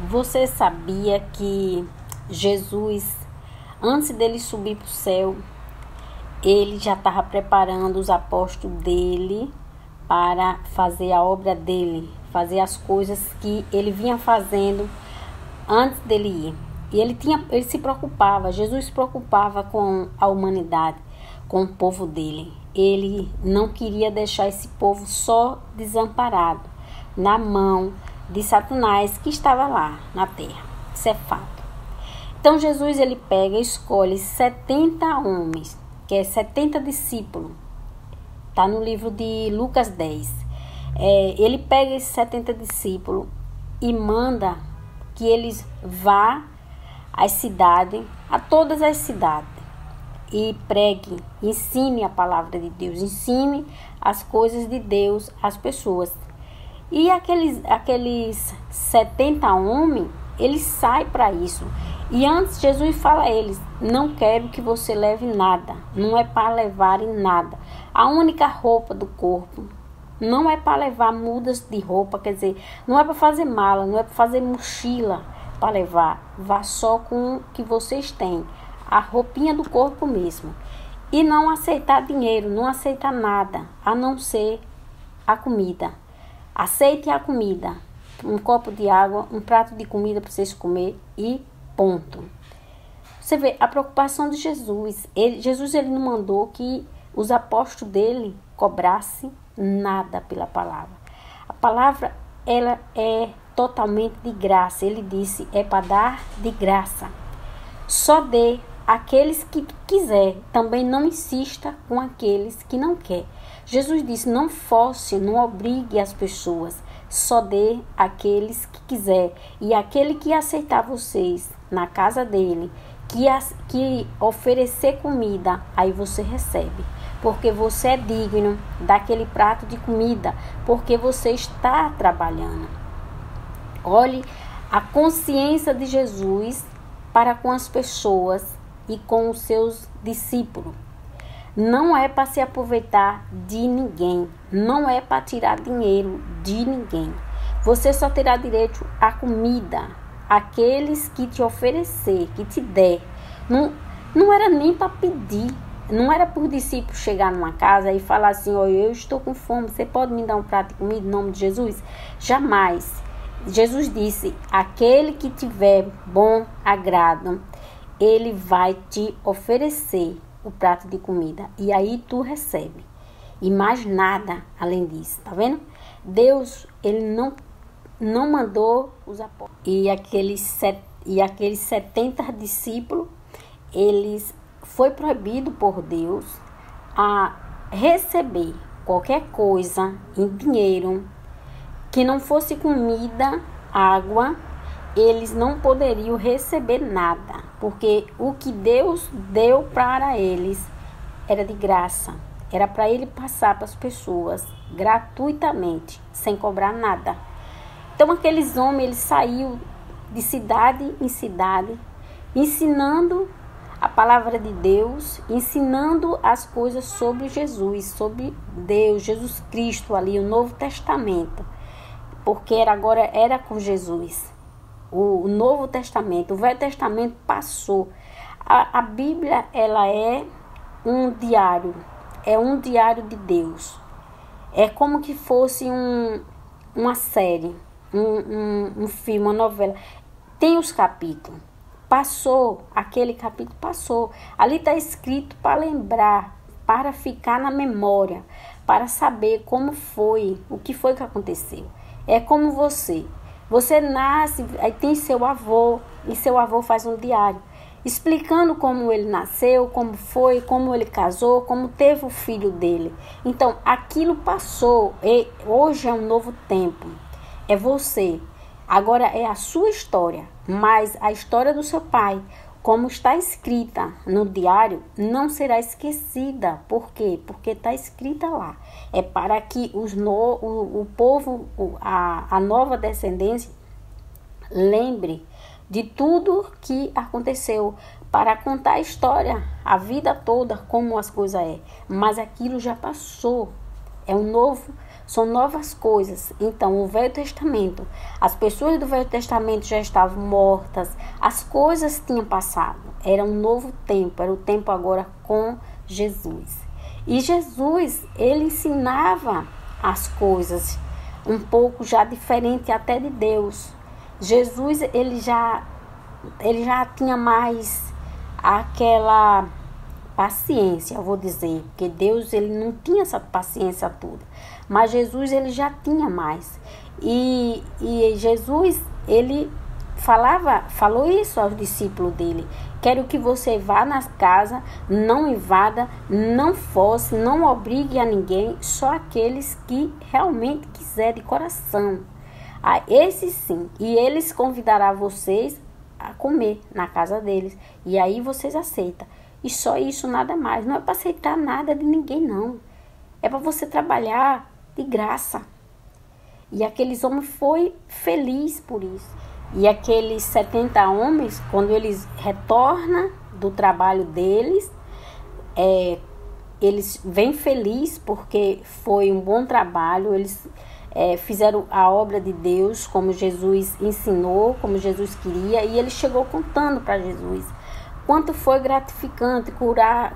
Você sabia que Jesus, antes dele subir para o céu, ele já estava preparando os apóstolos dele para fazer a obra dele, fazer as coisas que ele vinha fazendo antes dele ir. E ele se preocupava, Jesus se preocupava com a humanidade, com o povo dele. Ele não queria deixar esse povo só desamparado, na mão de Satanás que estava lá na terra. Isso é fato. Então Jesus ele pega e escolhe 70 homens, que é 70 discípulos. Está no livro de Lucas 10. Ele pega esses 70 discípulos e manda que eles vá às cidades, a todas as cidades, e pregue, ensine a palavra de Deus, ensine as coisas de Deus às pessoas. E aqueles 70 homens, eles saem para isso. E antes Jesus fala a eles: não quero que você leve nada, não é para levarem nada. A única roupa do corpo não é para levar mudas de roupa, quer dizer, não é para fazer mala, não é para fazer mochila para levar. Vá só com o que vocês têm, a roupinha do corpo mesmo. E não aceitar dinheiro, não aceitar nada, a não ser a comida. Aceite a comida, um copo de água, um prato de comida para vocês comer e ponto. Você vê a preocupação de Jesus. Jesus ele não mandou que os apóstolos dele cobrassem nada pela palavra. A palavra ela é totalmente de graça. Ele disse, é para dar de graça. Só dê aqueles que quiser. Também não insista com aqueles que não quer. Jesus disse, não force, não obrigue as pessoas. Só dê aqueles que quiser. E aquele que aceitar vocês na casa dele, que oferecer comida, aí você recebe. Porque você é digno daquele prato de comida. Porque você está trabalhando. Olhe a consciência de Jesus para com as pessoas e com os seus discípulos. Não é para se aproveitar de ninguém. Não é para tirar dinheiro de ninguém. Você só terá direito à comida. Aqueles que te oferecer, que te der. Não era nem para pedir. Não era por discípulo chegar numa casa e falar assim, olha, eu estou com fome, você pode me dar um prato de comida em nome de Jesus? Jamais. Jesus disse, aquele que tiver bom agrado, ele vai te oferecer o prato de comida. E aí tu recebe. E mais nada além disso, tá vendo? Deus, ele não mandou os apóstolos. E aqueles 70 discípulos, foi proibido por Deus a receber qualquer coisa em dinheiro que não fosse comida, água. Eles não poderiam receber nada, porque o que Deus deu para eles era de graça. Era para ele passar para as pessoas gratuitamente, sem cobrar nada. Então aqueles homens, eles saíram de cidade em cidade, ensinando a palavra de Deus, ensinando as coisas sobre Jesus, sobre Deus, Jesus Cristo ali, o Novo Testamento. Porque agora era com Jesus. O Novo Testamento, o Velho Testamento passou. A Bíblia, ela é um diário de Deus. É como que fosse uma série, um filme, uma novela. Tem os capítulos. Passou, aquele capítulo passou. Ali está escrito para lembrar, para ficar na memória, para saber como foi, o que foi que aconteceu. É como você. Você nasce, aí tem seu avô, e seu avô faz um diário, explicando como ele nasceu, como foi, como ele casou, como teve o filho dele. Então, aquilo passou, e hoje é um novo tempo. É você. Agora é a sua história, mas a história do seu pai, como está escrita no diário, não será esquecida. Por quê? Porque está escrita lá. É para que o povo, a nova descendência, lembre de tudo que aconteceu, para contar a história, a vida toda, como as coisas é. Mas aquilo já passou. É um novo são novas coisas. Então, o Velho Testamento, as pessoas do Velho Testamento já estavam mortas, as coisas tinham passado, era um novo tempo, era o tempo agora com Jesus. E Jesus, ele ensinava as coisas um pouco já diferente até de Deus. Jesus, ele já tinha mais aquela paciência, eu vou dizer, porque Deus, ele não tinha essa paciência toda, mas Jesus, ele já tinha mais. E Jesus, ele falou isso aos discípulos dele: quero que você vá nas casas, não invada, não force, não obrigue a ninguém, só aqueles que realmente quiser de coração. Esses sim, e eles convidarão vocês a comer na casa deles, e aí vocês aceitam. E só isso, nada mais. Não é para aceitar nada de ninguém, não. É para você trabalhar de graça. E aqueles homens foi feliz por isso. E aqueles 70 homens, quando eles retornam do trabalho deles, eles vêm felizes porque foi um bom trabalho. Eles fizeram a obra de Deus como Jesus ensinou, como Jesus queria. E ele chegou contando para Jesus quanto foi gratificante,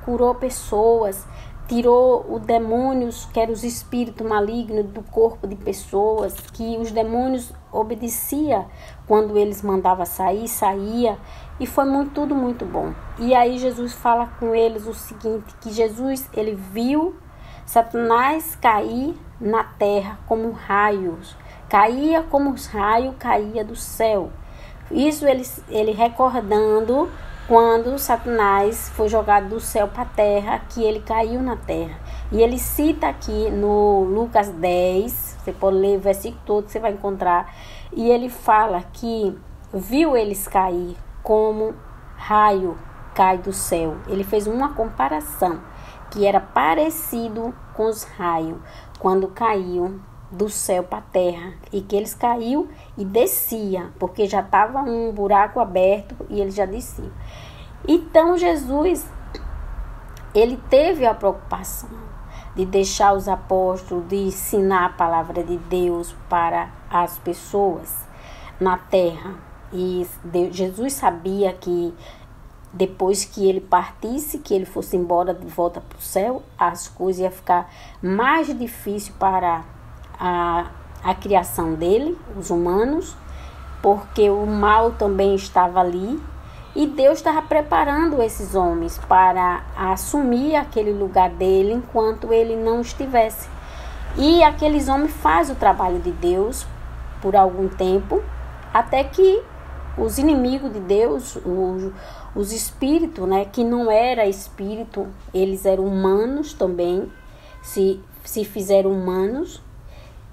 curou pessoas, tirou os demônios, que eram os espíritos malignos do corpo de pessoas, que os demônios obedeciam quando eles mandavam sair, saía, e foi tudo muito bom. E aí Jesus fala com eles o seguinte, que Jesus, ele viu Satanás cair na terra como raios, caía como os raios, caía do céu. Isso ele recordando quando Satanás foi jogado do céu para a terra, que ele caiu na terra. E ele cita aqui no Lucas 10, você pode ler o versículo todo que você vai encontrar, e ele fala que viu eles cair como raio cai do céu. Ele fez uma comparação que era parecido com os raios quando caíam do céu para a terra, e que eles caíam e desciam, porque já estava um buraco aberto e eles já desciam. Então Jesus, ele teve a preocupação de deixar os apóstolos, de ensinar a palavra de Deus para as pessoas na terra. E Jesus sabia que depois que ele partisse, que ele fosse embora de volta para o céu, as coisas iam ficar mais difíceis para a criação dele, os humanos, porque o mal também estava ali, e Deus estava preparando esses homens para assumir aquele lugar dele enquanto ele não estivesse. E aqueles homens fazem o trabalho de Deus por algum tempo, até que os inimigos de Deus, os espíritos, né, que não era espírito, eles eram humanos também, se fizeram humanos,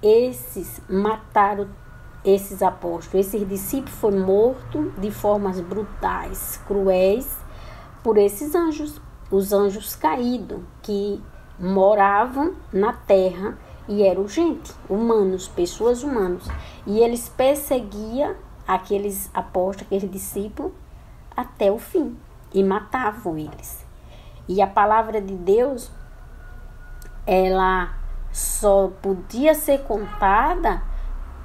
esses mataram esses apóstolos. Esses discípulos foram mortos de formas brutais, cruéis, por esses anjos, os anjos caídos, que moravam na terra e eram gente, humanos, pessoas humanas. E eles perseguiam aqueles apóstolos, aqueles discípulos, até o fim, e matavam eles. E a palavra de Deus, ela só podia ser contada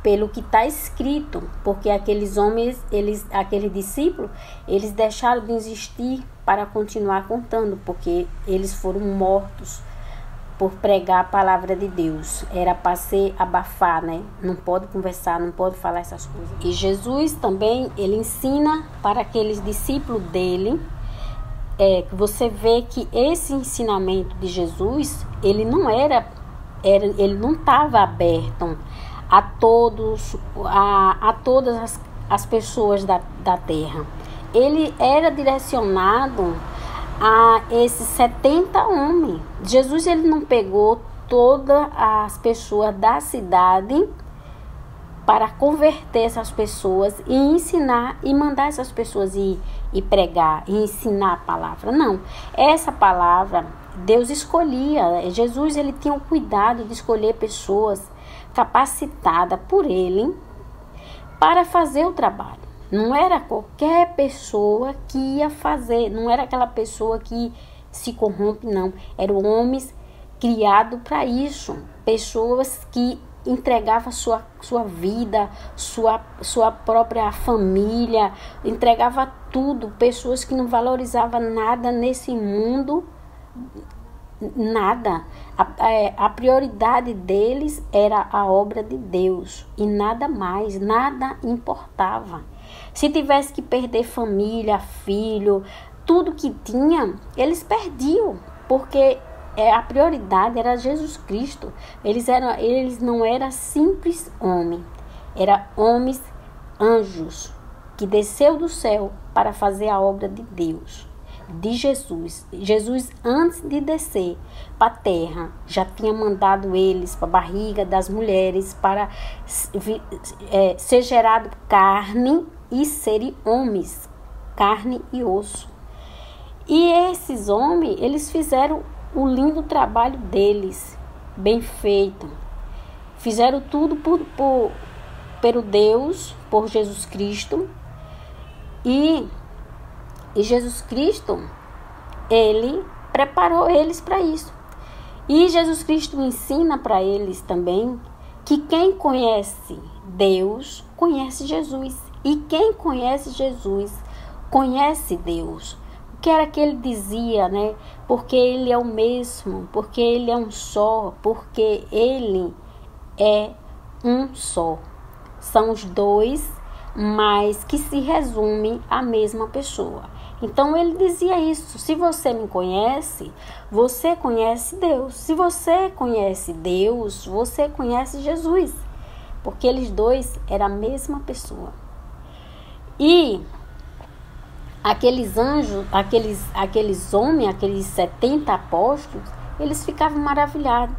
pelo que está escrito, porque aqueles homens, aqueles discípulos, eles deixaram de existir para continuar contando, porque eles foram mortos por pregar a palavra de Deus. Era para ser abafar, né? Não pode conversar, não pode falar essas coisas. E Jesus também, ele ensina para aqueles discípulos dele, que você vê que esse ensinamento de Jesus, ele não estava aberto a todas as pessoas da terra. Ele era direcionado a esses 70 homens. Jesus, ele não pegou todas as pessoas da cidade para converter essas pessoas e ensinar e mandar essas pessoas ir e pregar e ensinar a palavra. Não, essa palavra Deus escolhia. Jesus, ele tinha o cuidado de escolher pessoas capacitadas por ele para fazer o trabalho. Não era qualquer pessoa que ia fazer, não era aquela pessoa que se corrompe, não. Eram homens criado para isso. Pessoas que entregavam sua vida, sua própria família, entregava tudo. Pessoas que não valorizavam nada nesse mundo, nada. A prioridade deles era a obra de Deus e nada mais, nada importava. Se tivesse que perder família, filho, tudo que tinha, eles perdiam, porque a prioridade era Jesus Cristo. Eles não eram simples homens, eram homens anjos que desceu do céu para fazer a obra de Deus, de Jesus. Jesus, antes de descer para a terra, já tinha mandado eles para a barriga das mulheres para ser gerado carne e serem homens, carne e osso. E esses homens, eles fizeram o lindo trabalho deles, bem feito. Fizeram tudo por Deus, por Jesus Cristo. E Jesus Cristo, ele preparou eles para isso. E Jesus Cristo ensina para eles também que quem conhece Deus, conhece Jesus. E quem conhece Jesus, conhece Deus. O que era que ele dizia, né? Porque ele é o mesmo, porque ele é um só, porque ele é um só. São os dois, mas que se resumem à mesma pessoa. Então ele dizia isso: se você me conhece, você conhece Deus. Se você conhece Deus, você conhece Jesus. Porque eles dois eram a mesma pessoa. E aqueles anjos, aqueles homens, aqueles 70 apóstolos, eles ficavam maravilhados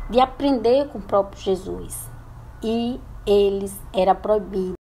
de aprender com o próprio Jesus. E eles era proibido